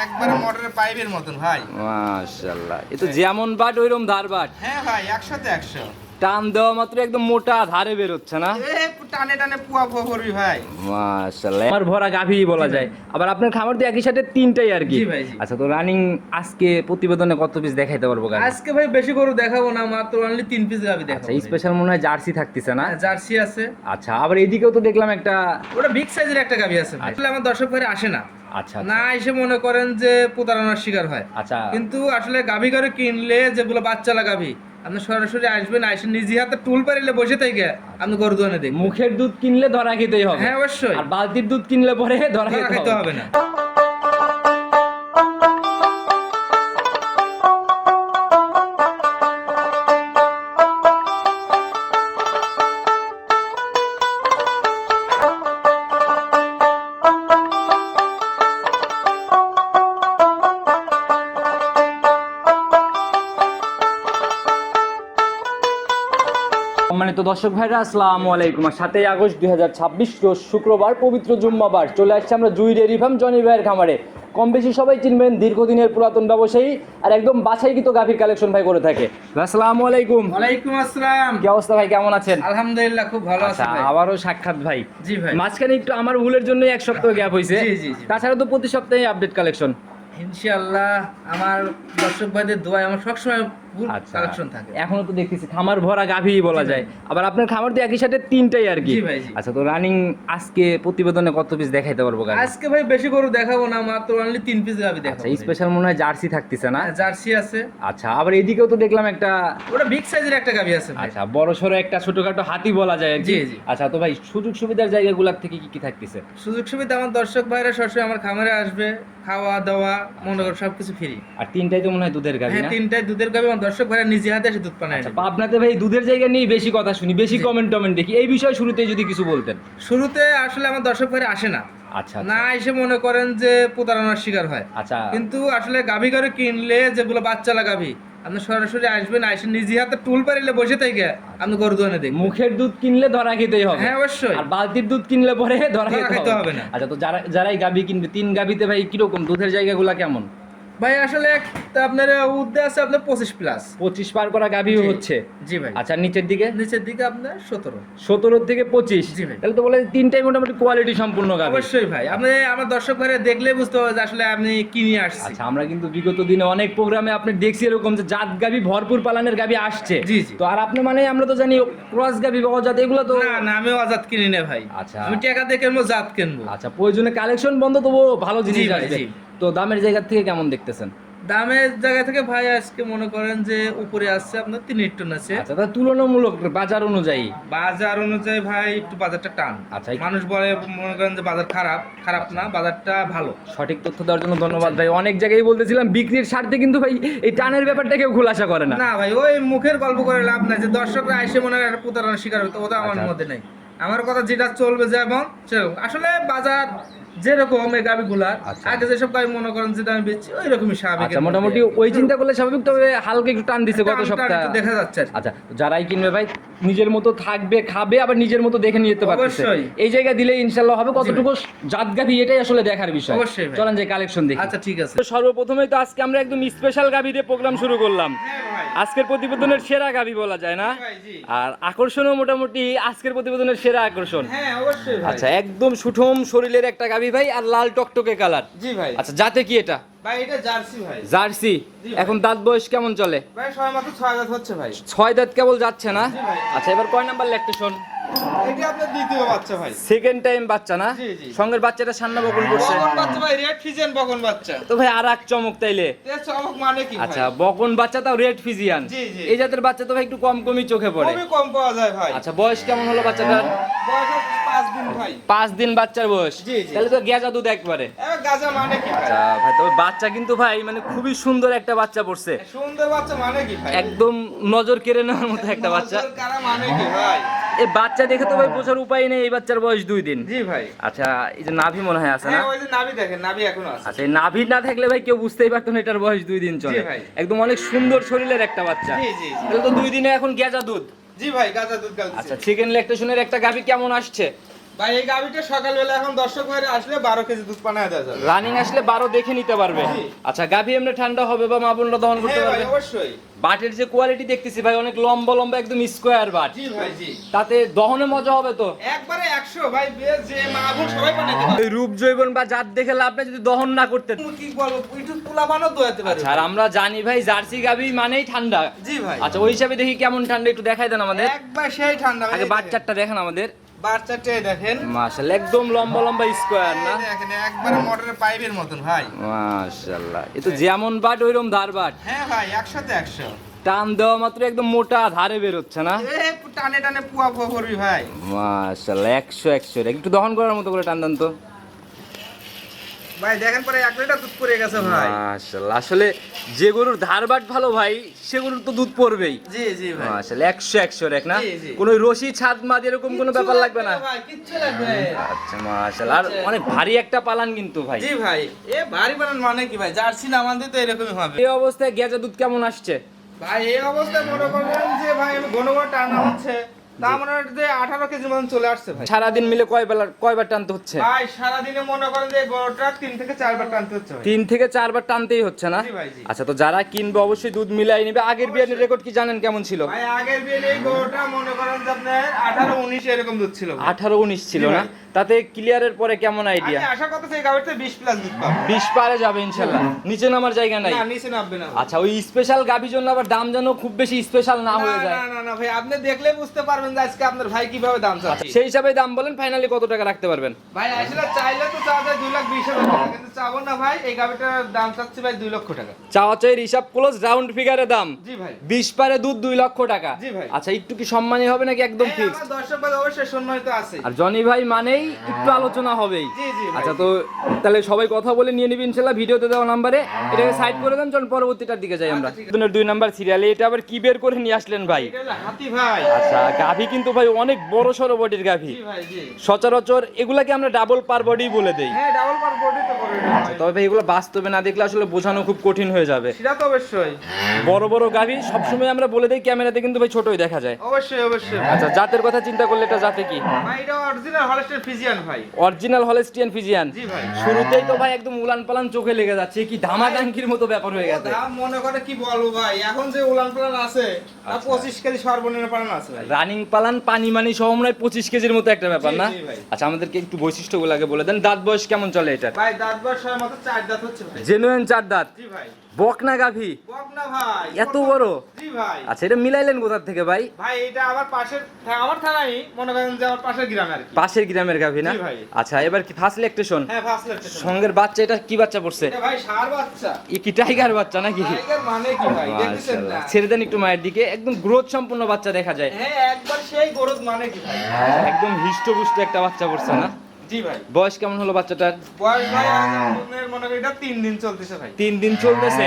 একবারে মোটরের পাইপের মতন ভাই। মাশাআল্লাহ, এ তো যেমন বাট ওইরকম ধার বাট। হ্যাঁ ভাই, 100তে 100। টান দেওয়া মাত্র একদম মোটা ধারে বের হচ্ছে না? টানে টানে পুয়া পুয়া করবি ভাই। মাশাআল্লাহ, আমার ভরা গাভী বলা যায়। আবার আপনার খামার তো একই সাথে তিনটাই আর কি? জি ভাই, জি। আচ্ছা, তো রানিং আজকে প্রতিবেদনে কত পিস দেখাইতে পারবো গাভী? আজকে ভাই বেশি গরু দেখাবো না, মাত্র অনলি 3 পিস গাবি দেখাবো। আচ্ছা, স্পেশাল মনে হয় জার্সি থাকতেছে না? জার্সি আছে। আচ্ছা, আবার এদিকেও তো দেখলাম একটা, ওটা বিগ সাইজের একটা গাবি আছে ভাই। আসলে আমার দর্শক ভাই আসে না। আচ্ছা না এসে মনে করেন যে প্রতারণার শিকার হয়। আচ্ছা, কিন্তু আসলে গাভী করে কিনলে যেগুলো বাচ্চালা গাভী, আপনি সরাসরি আসবেন, এসে নিজে হাতে টুল পারিলে বসে থেকে আপনি গরু দোয়ানে দেখবেন। মুখের দুধ কিনলে ধরা খেতেই হবে। হ্যাঁ অবশ্যই। আর বালতির দুধ কিনলে পরে ধরা ধরা খেতে খেতে হবে হবে না। সম্মানিত দর্শক ভাইরা, আসসালামু আলাইকুম। আর 7 আগস্ট 2026 রোজ শুক্রবার, পবিত্র জুম্মাবার, চলে আসছে আমরা জুই ডেইরি ফার্ম জনি ভাইয়ের খামারে। কম বেশি সবাই চিনবেন, দীর্ঘদিনের পুরাতন ব্যবসায়ী আর একদম বাছাইকৃত গাভীর কালেকশন ভাই করে থাকে। আসসালামু আলাইকুম। ওয়ালাইকুম আসসালাম। কি অবস্থা ভাই, কেমন আছেন? আলহামদুলিল্লাহ, খুব ভালো আছি আচ্ছা, ভাই। আবারও সাক্ষাৎ ভাই। জি ভাই। মাঝখানে একটু আমার ভুলের জন্য এক সপ্তাহ গ্যাপ হয়েছে। জি, জি, জি। তাছাড়া তো প্রতি সপ্তাহে আপডেট কালেকশন। ইনশাআল্লাহ আমার দর্শক ভাইদের দোয়ায় আমার সবসময় ফুল আচ্ছা, কালেকশন থাকে। এখনো তো দেখতেছি খামার ভরা গাভী বলা যায়। আবার আপনার খামার তো একই সাথে তিনটাই আর কি? জি ভাই, জি। আচ্ছা, তো রানিং আজকে প্রতিবেদনে কত পিস দেখাইতে পারবো গাভী? আজকে ভাই বেশি গরু দেখাবো না, মাত্র অনলি 3 পিস গাবি আচ্ছা, দেখাবো। স্পেশাল মনে হয় জার্সি থাকতেছে না? জার্সি আছে। আচ্ছা, আবার এদিকেও তো দেখলাম একটা, ওটা বিগ সাইজের একটা গাবি আছে ভাই। আচ্ছা, বড় সড়ো একটা ছোটখাটো হাতি বলা যায় আর কি? জি, জি। আচ্ছা, তো ভাই সুযোগ সুবিধার জায়গাগুলোর থেকে কি কি থাকতেছে? সুযোগ সুবিধা আমার দর্শক ভাইরা সরাসরি আমার খামারে আসবে, খাওয়া দাওয়া মনে করো সবকিছু ফ্রি। আর তিনটাই তো মনে হয় দুধের গাভী হ্যাঁ, না? 3টাই দুধের গাবি। আমার দর্শক ভাইরা নিজে হাতে এসে দুধ পানায় আচ্ছা, নেবে। আপনাতে ভাই দুধের জায়গা নিয়ে বেশি কথা শুনি, বেশি কমেন্ট টমেন্ট দেখি, এই বিষয়ে শুরুতেই যদি কিছু বলতেন। শুরুতে আসলে আমার দর্শক ভাইরা আসে না। আচ্ছা, না এসে মনে করেন যে প্রতারণার শিকার হয়। আচ্ছা, কিন্তু আসলে গাভী করে কিনলে যেগুলো বাচ্চালা গাভী, আপনি সরাসরি আসবেন, এসে নিজে হাতে টুল পারিলে বসে থেকে আপনি গরু দোয়ানে দেখবেন। মুখের দুধ কিনলে ধরা খেতেই হবে। হ্যাঁ অবশ্যই। আর বালতির দুধ কিনলে পরে ধরা ধরা খেতে খেতে হবে হবে না। আচ্ছা, তো যারাই গাভী কিনবে, 3 গাভীতে ভাই কিরকম দুধের জায়গাগুলো কেমন? ভাই আসলে আপনার উদ্দে আছে আপনার 25 প্লাস। 25 পার করা গাভী জি। হচ্ছে? জি ভাই। আচ্ছা, নিচের দিকে? নিচের দিকে আপনার 17। 17 থেকে 25? জি ভাই। তাহলে তো বলে তিনটাই মোটামুটি কোয়ালিটি সম্পূর্ণ গাভী। অবশ্যই ভাই, আপনি আমার দর্শক ভাইরা দেখলে বুঝতে পারবে যে আসলে আপনি কি নিয়ে আসছি। আচ্ছা, আমরা কিন্তু বিগত দিনে অনেক প্রোগ্রামে আপনি দেখছি এরকম যে জাত গাভী, ভরপুর পালানের গাভী আসছে। জি, জি। তো আর আপনি মানে আমরা তো জানি ক্রস গাভী বা অজাত এগুলো তো। না না, আমি আজাদ কিনি না ভাই। আচ্ছা। আমি টাকা দিয়ে কিনবো, জাত কিনবো। আচ্ছা, প্রয়োজনে কালেকশন বন্ধ, তবু ভালো জিনিস জি ভাই, আসবে। জি। তো দামের জায়গা থেকে কেমন দেখতেছেন? দামের জায়গা থেকে ভাই আজকে মনে করেন যে উপরে আসছে আপনার 3 টন আছে। আচ্ছা, তার তুলনামূলক বাজার অনুযায়ী? বাজার অনুযায়ী ভাই একটু বাজারটা টান। আচ্ছা, মানুষ বলে মনে করেন যে বাজার খারাপ, খারাপ না, বাজারটা ভালো। সঠিক তথ্য দেওয়ার জন্য ধন্যবাদ ভাই। অনেক জায়গায় বলতেছিলাম বিক্রির স্বার্থে, কিন্তু ভাই এই টানের ব্যাপারটা কেউ খোলাসা করে না। না ভাই, ওই মুখের গল্প করে লাভ নাই যে দর্শকরা আইসে মনে হয় একটা প্রতারণার শিকার হতো, ওটা আমার আচ্ছা। মধ্যে নেই। আমার কথা যেটা চলবে যেমন সেরকম। আসলে বাজার যেরকম এই গাবিগুলার আচ্ছা। আগে যেসব গাবি মনে করেন যে দামে বেচছি ওই রকমই স্বাভাবিক। আচ্ছা, মোটামুটি ওই চিন্তা করলে স্বাভাবিক, তবে হালকা একটু টান দিছে গত সপ্তাহে দেখা যাচ্ছে আর কি। আচ্ছা, যারাই কিনবে ভাই নিজের মতো থাকবে, খাবে, আবার নিজের মতো দেখে নিতে পারতেছে। অবশ্যই। এই জায়গা দিলে ইনশাআল্লাহ হবে। কতটুকু জাত গাভী এটাই আসলে দেখার বিষয়। অবশ্যই ভাই। চলেন যে কালেকশন দেখি। আচ্ছা ঠিক আছে। তো সর্বপ্রথমেই তো আজকে আমরা একদম স্পেশাল গাভী দিয়ে প্রোগ্রাম শুরু করলাম। হ্যাঁ ভাই। আজকের প্রতিবেদনের সেরা গাভী বলা যায় না? ভাই, জি। আর আকর্ষণও মোটামুটি আজকের প্রতিবেদনের সেরা আকর্ষণ। হ্যাঁ অবশ্যই ভাই। আচ্ছা, একদম সুঠম শরীরের একটা গাভী ভাই, আর লাল টকটকে কালার। জি ভাই। আচ্ছা, জাতে কি এটা? ভাই এটা জার্সি ভাই। জার্সি। জি ভাই। এখন দাঁত বয়স কেমন চলে? ভাই সবাই মাত্র 6 দাঁত হচ্ছে ভাই। 6 দাঁত কেবল যাচ্ছে না? জি ভাই। আচ্ছা, এবার কয় নাম্বার ল্যাকটেশন? এটা আপনার দ্বিতীয় বাচ্চা ভাই। সেকেন্ড টাইম বাচ্চা না? জি, জি। সঙ্গের বাচ্চাটা সান্না বকন করছে। বকন বাচ্চা ভাই, রেড ফিজিয়ান বকন বাচ্চা। তো ভাই আর এক চমক তাইলে। এর চমক মানে কি ভাই? আচ্ছা, বকন বাচ্চা তাও রেড ফিজিয়ান। জি, জি। এই জাতের বাচ্চা তো ভাই একটু কম কমই চোখে পড়ে। খুবই কম পাওয়া যায় ভাই। আচ্ছা, বয়স কেমন হলো বাচ্চাটার? বয়স 5 দিন ভাই। 5 দিন বাচ্চার বয়স। জি, জি। তাহলে তো গেজা দুধ একবারে। এবার গাজা মানে কি ভাই? আচ্ছা ভাই, তবে বাচ্চা কিন্তু ভাই মানে খুবই সুন্দর একটা বাচ্চা পড়ছে। সুন্দর বাচ্চা মানে কি ভাই? একদম নজর কেড়ে নেওয়ার মতো একটা বাচ্চা। নজর কারা মানে কি ভাই? এই বাচ্চা দেখে তো ভাই বোঝার উপায় নেই এই বাচ্চার বয়স 2 দিন। জি ভাই। আচ্ছা, এই যে নাভি মনে হয় আছে না? হ্যাঁ ওই যে নাভি দেখেন, নাভি এখনো আছে। আচ্ছা, এই নাভি না থাকলে ভাই কেউ বুঝতেই পারতো না এটার বয়স 2 দিন চলে। জি ভাই। একদম অনেক সুন্দর শরীরের একটা বাচ্চা। জি, জি, জি। তাহলে তো 2 দিনে এখন গেজা দুধ। জি ভাই, গাজা দুধ গালছে। আচ্ছা, চিকেন ল্যাকটেশনের একটা গাভী কেমন আসছে? ভাই এই গাভিটা সকালবেলা এখন দর্শক ভাইরা আসলে 12 কেজি দুধ পানা দেওয়া যাবে। রানিং আসলে 12 দেখে নিতে পারবে। জি। আচ্ছা গাভী এমনি ঠান্ডা হবে বা মা বোনরা দহন করতে হ্যাঁ ভাই পারবে? অবশ্যই। বাটের যে কোয়ালিটি দেখতেছি ভাই অনেক লম্বা লম্বা একদম স্কোয়ার বাট। জি ভাই জি। তাতে দহনে মজা হবে তো? একবারে 100 ভাই, বেশ যে মা বোন সবাই পাঠাতে পারে। এই রূপ জৈবন বা জাত দেখে লাভ নেই যদি দহন না করতে। কি বলবো, একটু পোলা বানো দোয়াতে পারে। আচ্ছা আর আমরা জানি ভাই জার্সি গাভী মানেই ঠান্ডা। জি ভাই। আচ্ছা ওই হিসাবে দেখি কেমন ঠান্ডা একটু দেখাই দেন আমাদের। একবার সেই ঠান্ডা ভাই। আগে বাচ্চাটা দেখেন আমাদের। বাচ্চাটা দেখেন। মাশাআল্লাহ একদম লম্বা লম্বা স্কোয়ার না? এই দেখেন একবারে মোটরের পাইপের মতন ভাই। মাশাআল্লাহ এ তো যেমন বাট ওইরকম ধার বাট। হ্যাঁ ভাই 100 তে 100। টান দেওয়া মাত্র একদম মোটা ধারে বের হচ্ছে না? এ টানে টানে পুয়া পুয়া করবি ভাই। মাশাআল্লাহ 100 একটু দহন করার মতো করে টান দেন তো। ভাই দেখেন পরে 1 লিটার দুধ পড়ে গেছে ভাই। মাশাআল্লাহ আসলে যে গরুর ধারবাট ভালো ভাই সে গরুর তো দুধ পড়বেই। জি জি ভাই। মাশাআল্লাহ 100 এক না? জি, জি। কোনো রশি ছাদ মাদ এরকম কোনো ব্যাপার লাগবে না? ভাই কিচ্ছু লাগবে না। আচ্ছা মাশাআল্লাহ আর অনেক ভারী একটা পালান কিন্তু ভাই। জি ভাই এ ভারী বানান মানে কি ভাই, জার্সি না মানতে তো এরকমই হবে। এই অবস্থায় গেজা দুধ কেমন আসছে? ভাই এই অবস্থায় মনে করেন যে ভাই আমি ঘন ঘন টানা হচ্ছে, তা মনে হয় যে 18 কেজি মতন চলে আসছে ভাই। সারাদিন মিলে কয়বার টানতে হচ্ছে? ভাই সারাদিনে মনে করেন যে গরুটা 3 থেকে 4 বার টানতে হচ্ছে ভাই। 3 থেকে 4 বার টানতেই হচ্ছে না? জি ভাই, জি। আচ্ছা তো যারা কিনবে অবশ্যই দুধ মিলাই নেবে। আগের বিয়ানের রেকর্ড কি জানেন কেমন ছিল? ভাই আগের বিয়ে এই গরুটা মনে করেন যে আপনার 18 19 এরকম দুধ ছিল ভাই। 18-19 ছিল জি না? ভাই। তাতে ক্লিয়ারের পরে কেমন আইডিয়া? আমি আশা করতেছি এই গাভিতে 20 প্লাস দুধ পাবো। 20 পারে যাবে ইনশাআল্লাহ। নিচে নামার জায়গা নাই? না নিচে নামবে না ভাই। আচ্ছা ওই স্পেশাল গাভির জন্য আবার দাম যেন খুব বেশি স্পেশাল না হয়ে যায়। না না না ভাই, আপনি দেখলে বুঝতে পারবেন যে আজকে আপনার ভাই কিভাবে দাম চাচ্ছে। সেই হিসাবে দাম বলেন ফাইনালি কত টাকা রাখতে পারবেন? ভাই আসলে চাইলে তো চাওয়া যায় 2,20,000 টাকা, কিন্তু চাবো না ভাই। এই গাভিটার দাম চাচ্ছি ভাই 2 লক্ষ টাকা। চাওয়া চাই হিসাব ক্লোজ রাউন্ড ফিগারে দাম জি ভাই। 20 পারে দুধ 2 লক্ষ টাকা। জি ভাই। আচ্ছা একটু কি সম্মানী হবে নাকি একদম হ্যাঁ, ফিক্সড? আমার দর্শক ভাই অবশ্যই সম্মানিত আছে। আর জনি ভাই মানেই একটু আলোচনা হবেই। জি জি ভাই। আচ্ছা তো তাহলে সবাই কথা বলে নিয়ে নিবি ইনশাআল্লাহ। ভিডিওতে দেওয়া নাম্বারে এটাকে সাইড করে দেন, চল পরবর্তীটার দিকে যাই আমরা। আচ্ছা, ঠিক আছে। 2 নাম্বার সিরিয়ালে এটা আবার কি বের করে নিয়ে আসলেন ভাই? এটা হলো হাতি ভাই। আচ্ছা গাভী কিন্তু ভাই অনেক বড় সড়ো বডির গাভী। জি ভাই জি। সচরাচর এগুলাকে আমরা ডাবল পার বডি বলে দেই। হ্যাঁ ডাবল পার বডি তো করে দেয় ভাই। তবে ভাই এগুলো বাস্তবে না দেখলে আসলে বোঝানো খুব কঠিন হয়ে যাবে। সেটা তো অবশ্যই। বড় বড় গাভী সবসময় আমরা বলে দেই ক্যামেরাতে, কিন্তু ভাই ছোটই দেখা যায়। অবশ্যই অবশ্যই। আচ্ছা জাতের কথা চিন্তা করলে এটা জাতে কি? ভাই এটা অরিজিনাল হলস্টাইন ফ্রিজিয়ান ভাই। Original Holstein Friesian. জি ভাই। শুরুতেই তো ভাই একদম উলান পালান চোখে লেগে যাচ্ছে, কি ধামাকাঙ্কির মতো ব্যাপার হয়ে গেছে। দাম মনে করে কি বলবো ভাই, এখন যে উলান পালান আছে তা আচ্ছা। 25 কেজি সর্বনিম্ন পালান আছে ভাই। রানিং পালান পানি মানি সহ মনে হয় 25 কেজির মতো একটা ব্যাপার জি, না? জি ভাই। আচ্ছা আমাদেরকে একটু বৈশিষ্ট্যগুলো আগে বলে দেন। দাঁত বয়স কেমন চলে এটা? ভাই দাঁত বয়সের মতো 4 দাঁত হচ্ছে ভাই। জেনুইন 4 দাঁত। জি ভাই। বকনা গাভী বকনা ভাই। এত বড়? জি ভাই। আচ্ছা এটা মিলাইলেন কোথা থেকে ভাই? ভাই এটা আমার পাশের আমার থানাই, মনে করেন যে আমার পাশের গ্রামে আর কি। পাশের গ্রামের গাভী না? জি ভাই। আচ্ছা এবার কি ফার্স্ট ইলেকট্রেশন? হ্যাঁ ফার্স্ট লেকচার। সঙ্গের বাচ্চা এটা কি বাচ্চা পড়ছে? এটা ভাই ষাঁড় বাচ্চা। ই কি টাইগার বাচ্চা নাকি? টাইগার মানে কি ভাই, দেখতেছেন না? মাশাআল্লাহ। ছেড়ে দেন একটু মায়ের দিকে, একদম গ্রোথ সম্পন্ন বাচ্চা দেখা যায়। হ্যাঁ একবার সেই গরুদ মানে কি ভাই। একদম হিষ্টপুষ্ট একটা বাচ্চা পড়ছে না? জি ভাই। বয়স কেমন হলো বাচ্চাটার? বয়স ভাই আপনার মনে করেন এটা 3 দিন চলতেছে ভাই। 3 দিন চলতেছে?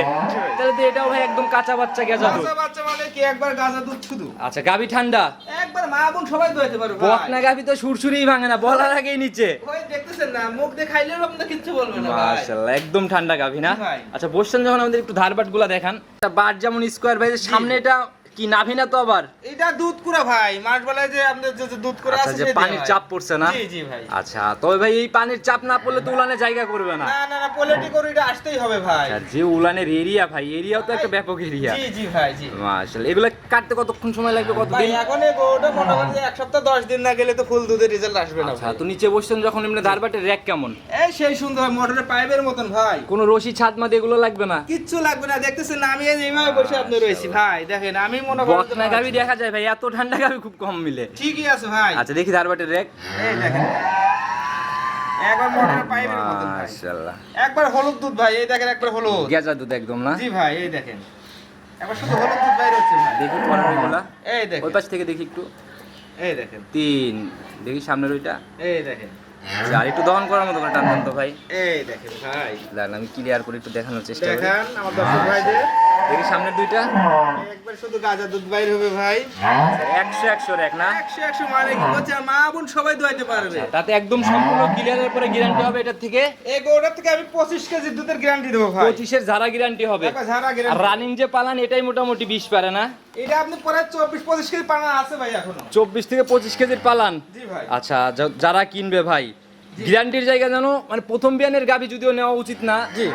তাহলে তো এটাও ভাই একদম কাঁচা বাচ্চা গেজা দুধ। বাচ্চা বাচ্চা মানে কি একবার গাজা দুধ শুধু। আচ্ছা গাভী ঠান্ডা? একবার মা বোন সবাই দোয়াতে পারবে ভাই। বকনা গাভী তো সুরসুরিই ভাঙে না, বলার আগেই নিচে। ওই দেখতেছেন না, মুখ দিয়ে খাইলেও আপনারা কিচ্ছু বলবে না ভাই। মাশাআল্লাহ একদম ঠান্ডা গাভী না? জি ভাই। আচ্ছা বসছেন যখন আমাদের একটু ধারবাট গুলা দেখান। একটা বাট যেমন স্কোয়ার ভাই, সামনে এটা কি নাভি না তো আবার? এটা দুধ কুড়া ভাই, মাছ বেলায় যে আপনাদের যে দুধ কুড়া আচ্ছা আছে যে সেটা পানির ভাই। চাপ পড়ছে না? জি জি ভাই। আচ্ছা তবে ভাই এই পানির চাপ না পড়লে তো উলানে জায়গা করবে না। না না না, পোলিটি করে এটা আসতেই হবে ভাই। আর যে উলানের এরিয়া ভাই, এরিয়াও তো একটা ব্যাপক এরিয়া। জি জি ভাই জি। মাশাআল্লাহ এগুলা কাটতে কতক্ষণ সময় লাগবে, ভাই কতদিন? এখন এই গরুটা মনে করেন যে 1 সপ্তাহ 10 দিন না গেলে তো ফুল দুধের রেজাল্ট আসবে না আচ্ছা ভাই। তো নিচে বসছেন যখন এমনি ধারবাটের র‍্যাক কেমন? এই সেই সুন্দর মোটরের পাইপের মতন ভাই। কোনো রশি ছাদ মাদ এগুলো লাগবে না? কিচ্ছু লাগবে না, দেখতেছেন না আমি এইভাবে বসে আপনি রয়েছি ভাই। দেখেন আমি মনে করেন যে বকনা গাভী দেখা যায় ভাই, এত ঠান্ডা গাভী খুব কম মিলে। ঠিকই আছে ভাই। আচ্ছা দেখি ধারবাটের র‍্যাক। এই দেখেন একবার মোটরের পাইপের মতন ভাই। মাশাআল্লাহ একবার হলুদ দুধ ভাই, এই দেখেন একবার হলুদ। গেজা দুধ একদম না? জি ভাই এই দেখেন একবার শুধু হলুদ দুধ বাইরে হচ্ছে ভাই। দেখি পরের এগুলা। এই ওই দেখেন পাশ থেকে দেখি একটু। এই দেখেন 3 দেখি সামনের ওইটা। এই দেখেন আর একটু দহন করার মতো করে টান দেন তো ভাই। এই দেখেন ভাই, দাঁড়ান আমি ক্লিয়ার করে একটু দেখানোর চেষ্টা করি। দেখেন আমার দর্শক ভাইদের, দেখি সামনের দুইটা একবার শুধু গাজা দুধ বাইর হবে ভাই। 100 এক না? 100 মানে কি বলছে, মা বোন সবাই দোয়াইতে পারবে। তাতে একদম সম্পূর্ণ ক্লিয়ারের পরে গ্যারান্টি হবে এটার থেকে। এই গরুটার থেকে আমি 25 কেজি দুধের গ্যারান্টি দেবো ভাই। 25 এর যারা গ্যারান্টি হবে। একবার ঝাড়া আর গ্যারান্টি। রানিং যে পালান এটাই মোটামুটি 20 পারে না? এটা আপনি পরে 24-25 কেজি পানা আছে ভাই এখনো। 24 থেকে 25 কেজির পালান। জি ভাই। আচ্ছা, যারা কিনবে ভাই গ্যারান্টির জায়গা জানো, মানে প্রথম বিয়ানের গাবি যদিও নেওয়া উচিত না, জি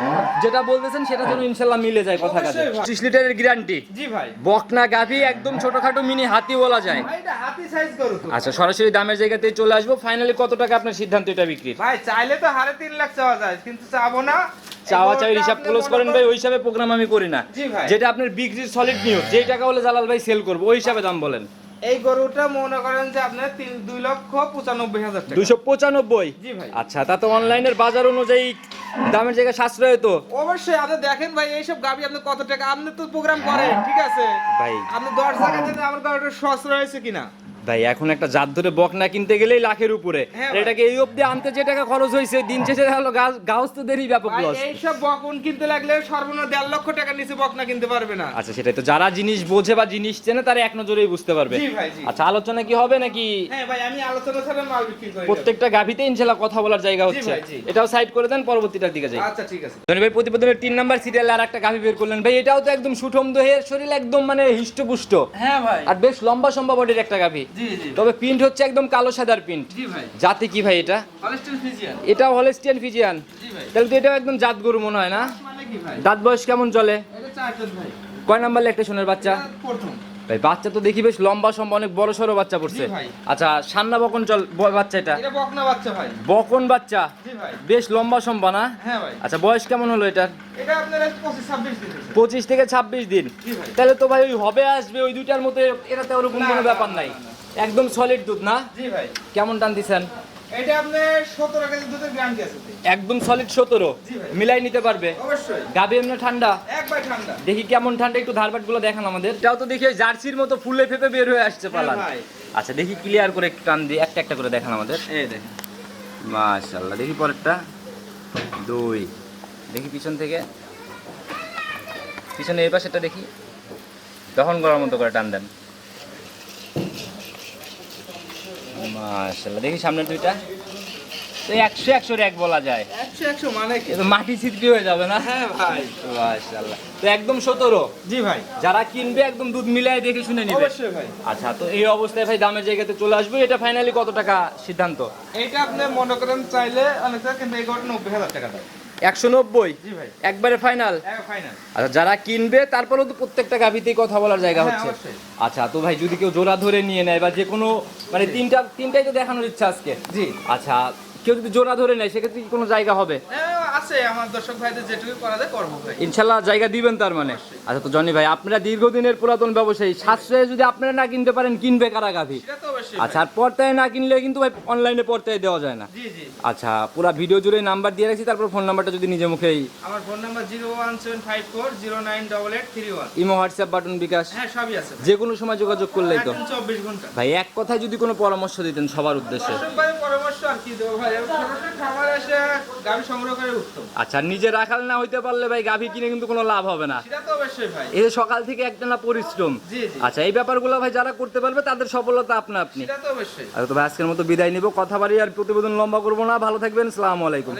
যেটা বলতেছেন সেটা যেন ইনশাল্লাহ মিলে যায় কথা কাজে। অবশ্যই ভাই। 25 লিটারের গ্যারান্টি। জি ভাই। বকনা গাভি একদম ছোটখাটো মিনি হাতি বলা যায়। ভাই এটা হাতি সাইজ গরু তো। আচ্ছা, সরাসরি দামের জায়গাতেই চলে আসবো। ফাইনালি কত টাকা আপনার সিদ্ধান্ত এটা বিক্রির? ভাই চাইলে তো 3.5 লাখ চাওয়া যায়, কিন্তু চাবো না। চাওয়া চাই হিসাব ক্লোজ করেন ভাই, ওই হিসাবে প্রোগ্রাম আমি করি না। জি ভাই। যেটা আপনার বিক্রির সলিড নিউজ, যেই টাকা হলে জালাল ভাই সেল করবো ওই হিসাবে দাম বলেন। এই গরুটা মনে করেন যে আপনার 2,95,000 টাকা। 295? জি ভাই। আচ্ছা, তা তো অনলাইনের বাজার অনুযায়ী দামের জায়গায় সাশ্রয় তো। অবশ্যই আপনি দেখেন ভাই, এইসব গাবি আপনি কত টাকা, আপনি তো প্রোগ্রাম করেন, ঠিক আছে ভাই আপনি 10 টাকা দেন, আমার গাড়িটা সস্তা হয়েছে কিনা। ভাই এখন একটা জাত ধরে বকনা কিনতে গেলেই লাখের উপরে। হ্যাঁ আর ভাই। এটাকে এই অবধি আনতে যে টাকা খরচ হয়েছে, দিন শেষে হলো গাউস তো দেরি ব্যাপক ভাই লস। এইসব বকন কিনতে লাগলে সর্বনিম্ন 1.5 লক্ষ টাকার নিচে বকনা কিনতে পারবে না। আচ্ছা, সেটাই তো, যারা জিনিস বোঝে বা জিনিস চেনে তারা এক নজরেই বুঝতে পারবে। জি ভাই, জি। আচ্ছা, আলোচনা কি হবে নাকি? হ্যাঁ ভাই, আমি আলোচনা ছাড়া মাল বিক্রি করি। প্রত্যেকটা গাভিতে ইনশাআল্লাহ কথা বলার জায়গা হচ্ছে। ভাই, জি। এটাও সাইড করে দেন, পরবর্তীটার দিকে যাই। আচ্ছা ঠিক আছে। ধনী ভাই প্রতিবেদনের 3 নাম্বার সিরিয়ালে আর একটা গাভি বের করলেন ভাই। এটাও তো একদম সুঠম দেহের, শরীর একদম মানে হিষ্টপুষ্ট, হ্যাঁ ভাই। আর বেশ লম্বা সম্ভব বডির একটা গাভি। জি জি। তবে প্রিন্ট হচ্ছে একদম কালো সাদার প্রিন্ট। জি ভাই। জাতি কি ভাই এটা? Holstein Friesian. এটাও হলস্টিয়ান ফিজিয়ান। জি ভাই। তাহলে তো এটাও একদম জাত গরু মনে হয় না? মানে কি ভাই? দাঁত বয়স কেমন চলে? এটা 4 দাঁত ভাই। কয় নাম্বার ল্যাকটেশনের বাচ্চা? এটা প্রথম। ভাই বাচ্চা তো দেখি বেশ লম্বা সম্ভব, অনেক বড় সড়ো বাচ্চা পড়ছে। জি ভাই। আচ্ছা, সান্না বকন বাচ্চা এটা? এটা বকনা বাচ্চা ভাই। বকন বাচ্চা, জি ভাই। বেশ লম্বা সম্ভব না? হ্যাঁ ভাই। আচ্ছা, বয়স কেমন হলো এটার? এটা আপনার 25-26 দিন হয়েছে। 25 থেকে 26 দিন। জি ভাই। তাহলে তো ভাই ওই হবে আসবে ওই দুইটার মতো, এটাতে ওরকম না, কোনো না, ব্যাপার না, নাই। না, না। একদম সলিড দুধ না? জি ভাই। কেমন টান দিছেন? এটা আপনার 17 কেজি দুধের গ্যারান্টি আছে। একদম সলিড 17? জি ভাই। মিলাই নিতে পারবে? অবশ্যই। গাবি এমনি ঠান্ডা? একবার ঠান্ডা। দেখি কেমন ঠান্ডা, একটু ধারবাট গুলো দেখান আমাদের। এটাও তো দেখি ওই জার্সির মতো ফুলে ফেপে বের হয়ে আসছে পালান। হ্যাঁ ভাই। আচ্ছা, দেখি ক্লিয়ার করে একটু টান দিয়ে একটা একটা করে দেখান আমাদের। এই দেখেন। মাশাআল্লাহ, দেখি পরেরটা। 2 দেখি পিছন থেকে, পিছনে এই পাশেরটা দেখি, দহন করার মতো করে টান দেন। মাশাআল্লাহ, দেখি সামনের দুইটা। তো 100 এক বলা যায়। 100 মানে কি? এ তো মাটি ছিটকে হয়ে যাবে না? হ্যাঁ ভাই। মাশাআল্লাহ, তো একদম 17? জি ভাই। যারা কিনবে একদম দুধ মিলাই দেখে শুনে নিবে। অবশ্যই ভাই। আচ্ছা, তো এই অবস্থায় ভাই দামের জায়গাতে চলে আসবে। এটা ফাইনালি কত টাকা সিদ্ধান্ত? এইটা আপনি মনে করেন চাইলে অনেকটা, কিন্তু এই গরুটা 90,000 টাকা দাম। 190? জি ভাই। একবারে ফাইনাল? ফাইনাল। আচ্ছা, যারা কিনবে তারপরেও তো প্রত্যেকটা গাভিতেই কথা বলার জায়গা হ্যাঁ, হচ্ছে। অবশ্যই। আচ্ছা, তো ভাই যদি কেউ জোড়া ধরে নিয়ে নেয় বা যে কোনো, মানে তিনটাই তো দেখানোর ইচ্ছা আজকে। জি। আচ্ছা, কেউ যদি জোড়া ধরে নেয় সেক্ষেত্রে কি কোনো জায়গা হবে? আছে, আমার দর্শক ভাইদের যেটুকু করা যায় করবো ভাই। ইনশাল্লাহ জায়গা দিবেন তার মানে? আচ্ছা, তো জনি ভাই আপনারা দীর্ঘদিনের পুরাতন ব্যবসায়ী, সাশ্রয়ে যদি আপনারা না কিনতে পারেন কিনবে কারা গাভি? সেটা তো অবশ্যই। আচ্ছা, আর পর্তায় না কিনলে কিন্তু ভাই অনলাইনে পর্তায় দেওয়া যায় না। জি জি। আচ্ছা, পুরা ভিডিও জুড়ে নাম্বার দিয়ে রাখছি, তারপর ফোন নাম্বারটা যদি নিজে মুখেই। আমার phone number 01754098831। Imo, WhatsApp, button, bKash হ্যাঁ সবই আছে ভাই। যে কোনো সময় যোগাযোগ করলেই তো। একদম 24 ঘন্টা। ভাই এক কথায় যদি কোনো পরামর্শ দিতেন সবার উদ্দেশ্যে। দর্শক ভাই পরামর্শ আর কি দেবো ভাই, সরাসরি খামারে এসে গাভী সংগ্রহ করে উত্তম। আচ্ছা, নিজে রাখাল না হইতে পারলে ভাই গাভী কিনে কিন্তু কোনো লাভ হবে না। সেটা তো অবশ্যই ভাই। এই যে সকাল থেকে একটানা পরিশ্রম। জি জি। আচ্ছা, এই ব্যাপারগুলো ভাই যারা করতে পারবে তাদের সফলতা আপনা আপনি। সেটা তো অবশ্যই। আচ্ছা, তো ভাই আজকের মতো বিদায় নিব, কথা বাড়ি আর প্রতিবেদন লম্বা করবো না। ভালো থাকবেন, আসসালামু আলাইকুম।